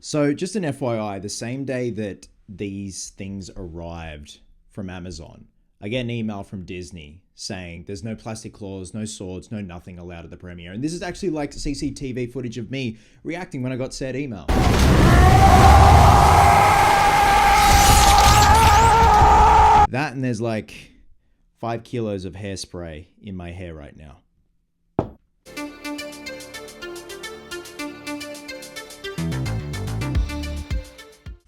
So, just an FYI, the same day that these things arrived from Amazon, I get an email from Disney saying there's no plastic claws, no swords, no nothing allowed at the premiere. And this is actually like CCTV footage of me reacting when I got said email. That, and there's like 5 kilos of hairspray in my hair right now.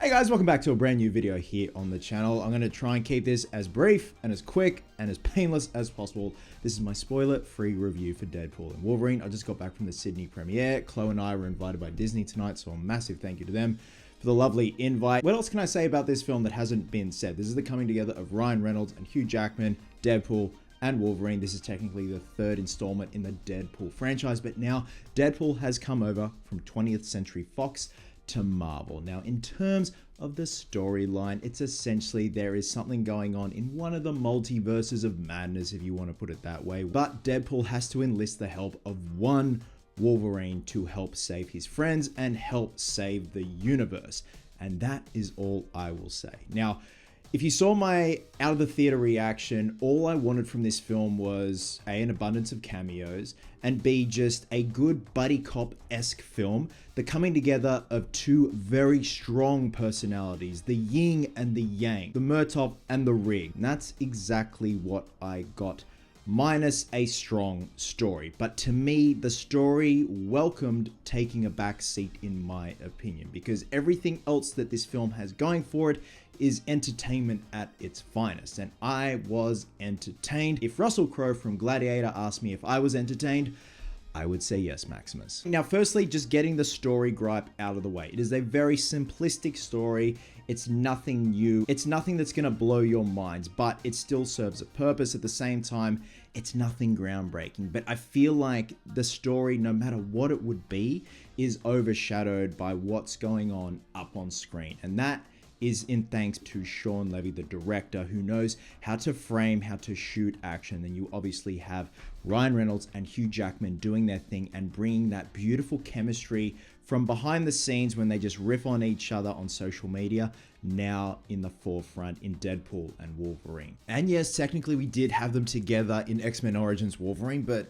Hey guys, welcome back to a brand new video here on the channel. I'm going to try and keep this as brief and as quick and as painless as possible. This is my spoiler-free review for Deadpool and Wolverine. I just got back from the Sydney premiere. Chloe and I were invited by Disney tonight, so a massive thank you to them for the lovely invite. What else can I say about this film that hasn't been said? This is the coming together of Ryan Reynolds and Hugh Jackman, Deadpool and Wolverine. This is technically the third installment in the Deadpool franchise, but now Deadpool has come over from 20th Century Fox to Marvel. Now, in terms of the storyline, it's essentially there is something going on in one of the multiverses of madness, if you want to put it that way. But Deadpool has to enlist the help of one Wolverine to help save his friends and help save the universe. And that is all I will say. Now, if you saw my out of the theater reaction, all I wanted from this film was A, an abundance of cameos, and B, just a good buddy cop-esque film, the coming together of two very strong personalities, the yin and the yang, the Murtaugh and the Rig. And that's exactly what I got, minus a strong story. But to me, the story welcomed taking a back seat in my opinion, because everything else that this film has going for it is entertainment at its finest, and I was entertained. If Russell Crowe from Gladiator asked me if I was entertained, I would say yes, Maximus. Now, firstly, just getting the story gripe out of the way. It is a very simplistic story. It's nothing new. It's nothing that's gonna blow your minds, but it still serves a purpose. At the same time, it's nothing groundbreaking. But I feel like the story, no matter what it would be, is overshadowed by what's going on up on screen. And that is in thanks to Sean Levy, the director, who knows how to frame, how to shoot action. Then you obviously have Ryan Reynolds and Hugh Jackman doing their thing and bringing that beautiful chemistry from behind the scenes when they just riff on each other on social media, now in the forefront in Deadpool and Wolverine. And yes, technically we did have them together in X-Men Origins Wolverine, but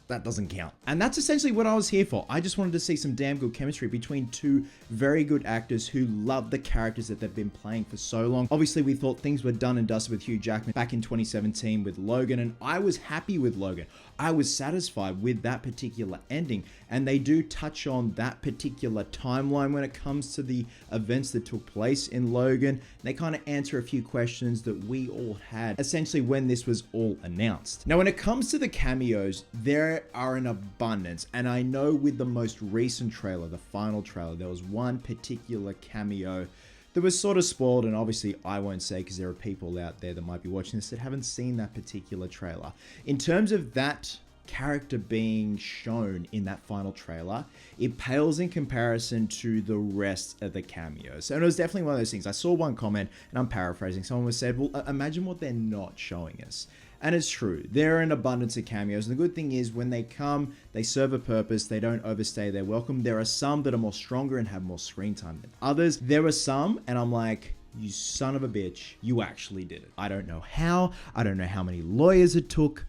that doesn't count. And that's essentially what I was here for. I just wanted to see some damn good chemistry between two very good actors who love the characters that they've been playing for so long. Obviously, we thought things were done and dusted with Hugh Jackman back in 2017 with Logan, and I was happy with Logan. I was satisfied with that particular ending, and they do touch on that particular timeline when it comes to the events that took place in Logan. They kind of answer a few questions that we all had essentially when this was all announced. Now, when it comes to the cameos, there are an abundance, and I know with the most recent trailer, the final trailer, there was one particular cameo that was sort of spoiled, and obviously I won't say because there are people out there that might be watching this that haven't seen that particular trailer. In terms of that character being shown in that final trailer, it pales in comparison to the rest of the cameos. And it was definitely one of those things. I saw one comment, and I'm paraphrasing, someone was said, well, imagine what they're not showing us. And it's true, there are an abundance of cameos, and the good thing is when they come, they serve a purpose, they don't overstay their welcome. There are some that are more stronger and have more screen time than others. There are some, and I'm like, you son of a bitch, you actually did it. I don't know how, I don't know how many lawyers it took,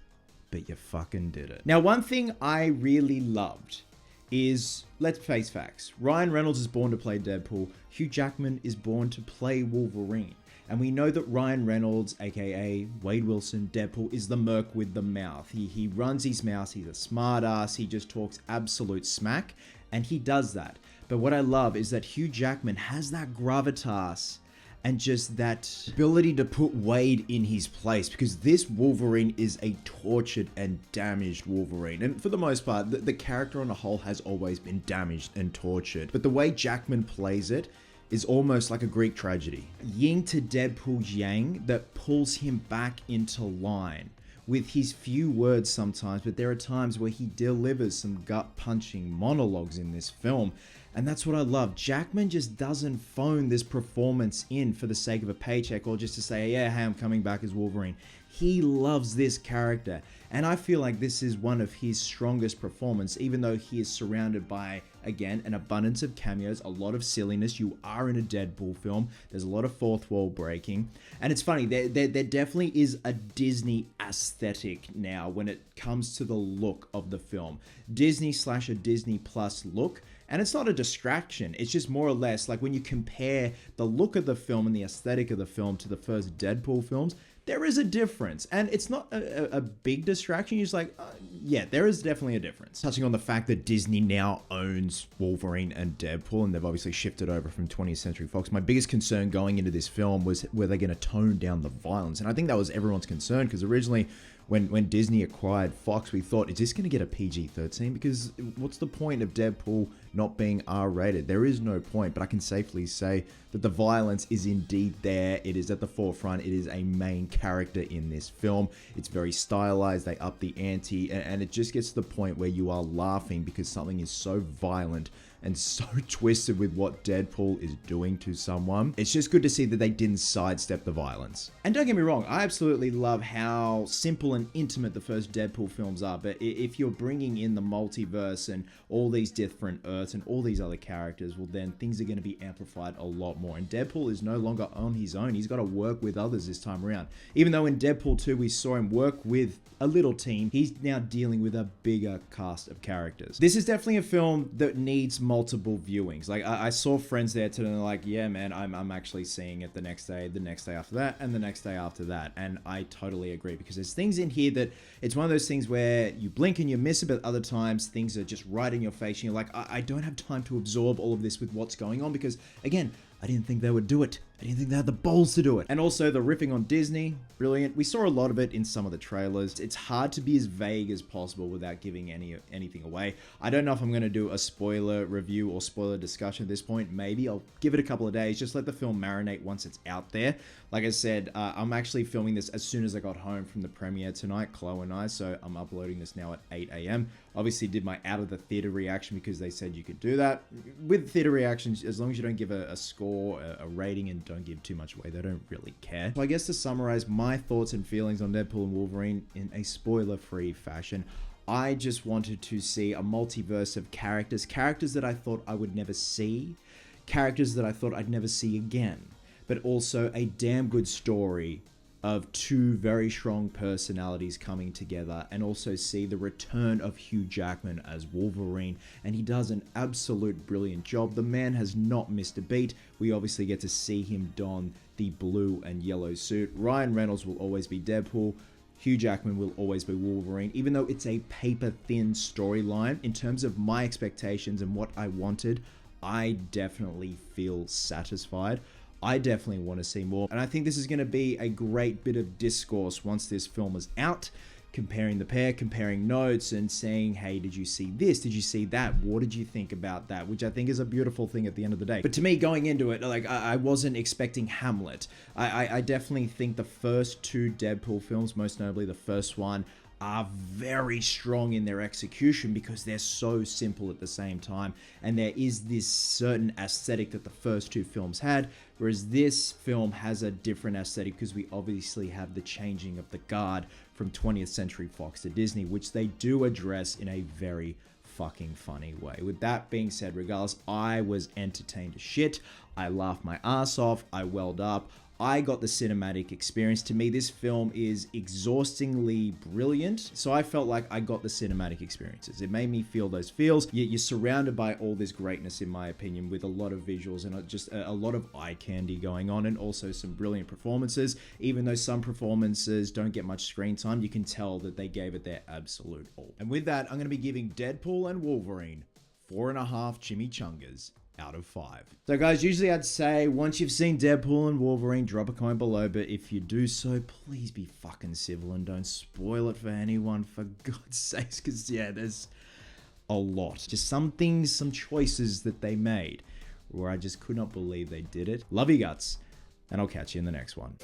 but you fucking did it. Now, one thing I really loved is, let's face facts, Ryan Reynolds is born to play Deadpool, Hugh Jackman is born to play Wolverine. And we know that Ryan Reynolds, aka Wade Wilson, Deadpool, is the merc with the mouth. He runs his mouth, he's a smart ass, he just talks absolute smack, and he does that. But what I love is that Hugh Jackman has that gravitas and just that ability to put Wade in his place, because this Wolverine is a tortured and damaged Wolverine. And for the most part, the character on a whole has always been damaged and tortured. But the way Jackman plays it is almost like a Greek tragedy. Yin to Deadpool's yang that pulls him back into line with his few words sometimes, but there are times where he delivers some gut-punching monologues in this film. And that's what I love. Jackman just doesn't phone this performance in for the sake of a paycheck or just to say, yeah, hey, I'm coming back as Wolverine. he loves this character. And I feel like this is one of his strongest performances, even though he is surrounded by, again, an abundance of cameos, a lot of silliness. You are in a Deadpool film. There's a lot of fourth wall breaking. And it's funny, there definitely is a Disney aesthetic now when it comes to the look of the film. Disney / a Disney Plus look. And it's not a distraction. It's just more or less like when you compare the look of the film and the aesthetic of the film to the first Deadpool films, there is a difference. And it's not a big distraction. You're just like, yeah, there is definitely a difference. Touching on the fact that Disney now owns Wolverine and Deadpool, and they've obviously shifted over from 20th Century Fox. My biggest concern going into this film was, were they going to tone down the violence? And I think that was everyone's concern, because originally when Disney acquired Fox, we thought, is this going to get a PG-13? Because what's the point of Deadpool not being R-rated? There is no point, but I can safely say that the violence is indeed there. It is at the forefront. It is a main character in this film. It's very stylized. They up the ante, and it just gets to the point where you are laughing because something is so violent and so twisted with what Deadpool is doing to someone. It's just good to see that they didn't sidestep the violence. And don't get me wrong, I absolutely love how simple and intimate the first Deadpool films are, but if you're bringing in the multiverse and all these different Earths and all these other characters, well then things are going to be amplified a lot more. And Deadpool is no longer on his own. He's got to work with others this time around. Even though in Deadpool 2 we saw him work with a little team, he's now dealing with a bigger cast of characters. This is definitely a film that needs multiple viewings. Like I saw friends there today and they're like, yeah man, I'm actually seeing it the next day after that, and the next day after that. And I totally agree, because there's things in here that it's one of those things where you blink and you miss it, but other times things are just right in your face and you're like, I don't have time to absorb all of this with what's going on, because again, I didn't think they would do it. I didn't think they had the balls to do it. And also the riffing on Disney, brilliant. We saw a lot of it in some of the trailers. It's hard to be as vague as possible without giving anything away. I don't know if I'm going to do a spoiler review or spoiler discussion at this point. Maybe I'll give it a couple of days. Just let the film marinate once it's out there. Like I said, I'm actually filming this as soon as I got home from the premiere tonight, Chloe and I, so I'm uploading this now at 8 a.m. Obviously did my out of the theater reaction because they said you could do that. With theater reactions, as long as you don't give a score, a rating, and don't give too much away, they don't really care. So I guess to summarize my thoughts and feelings on Deadpool and Wolverine in a spoiler-free fashion, I just wanted to see a multiverse of characters that I thought I would never see, characters that I thought I'd never see again, but also a damn good story of two very strong personalities coming together, and also see the return of Hugh Jackman as Wolverine, and he does an absolute brilliant job. The man has not missed a beat. We obviously get to see him don the blue and yellow suit. Ryan Reynolds will always be Deadpool. Hugh Jackman will always be Wolverine, even though it's a paper-thin storyline. In terms of my expectations and what I wanted, I definitely feel satisfied. I definitely want to see more, and I think this is going to be a great bit of discourse once this film is out, comparing the pair, comparing notes, and saying, hey, did you see this? Did you see that? What did you think about that? Which I think is a beautiful thing at the end of the day. But to me, going into it, like, I wasn't expecting Hamlet. I definitely think the first two Deadpool films, most notably the first one, are very strong in their execution because they're so simple at the same time, and there is this certain aesthetic that the first two films had, whereas this film has a different aesthetic because we obviously have the changing of the guard from 20th Century Fox to Disney, which they do address in a very fucking funny way. With that being said, regardless, I was entertained as shit. I laughed my ass off. I welled up. I got the cinematic experience. To me, this film is exhaustingly brilliant. So I felt like I got the cinematic experiences. It made me feel those feels. You're surrounded by all this greatness, in my opinion, with a lot of visuals and just a lot of eye candy going on, and also some brilliant performances. Even though some performances don't get much screen time, you can tell that they gave it their absolute all. And with that, I'm going to be giving Deadpool and Wolverine 4.5 chimichangas out of 5. So guys, usually I'd say once you've seen Deadpool and Wolverine, drop a comment below, but if you do so, please be fucking civil and don't spoil it for anyone, for God's sakes, because yeah, there's a lot. Just some things, some choices that they made where I just could not believe they did it. Love you guts, and I'll catch you in the next one.